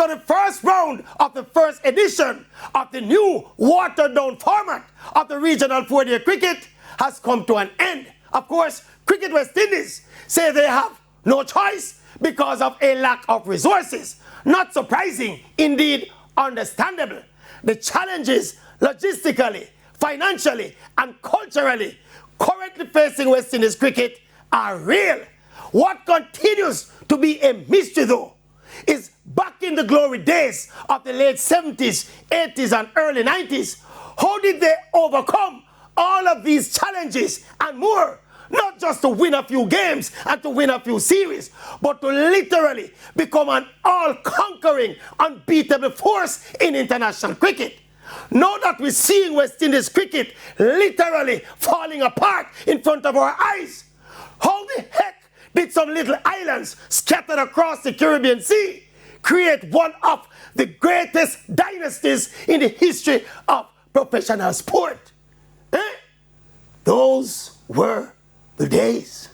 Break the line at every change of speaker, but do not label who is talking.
So the first round of the first edition of the new watered-down format of the regional 4-day cricket has come to an end. Of course, Cricket West Indies say they have no choice because of a lack of resources. Not surprising, indeed understandable. The challenges logistically, financially, and culturally currently facing West Indies cricket are real. What continues to be a mystery, though, is back in the glory days of the late 70s, 80s, and early 90s, how did they overcome all of these challenges and more? Not just to win a few games and to win a few series, but to literally become an all-conquering, unbeatable force in international cricket. Now that we're seeing West Indies cricket literally falling apart in front of our eyes, how the heck did some little islands scattered across the Caribbean Sea create one of the greatest dynasties in the history of professional sport? Those were the days.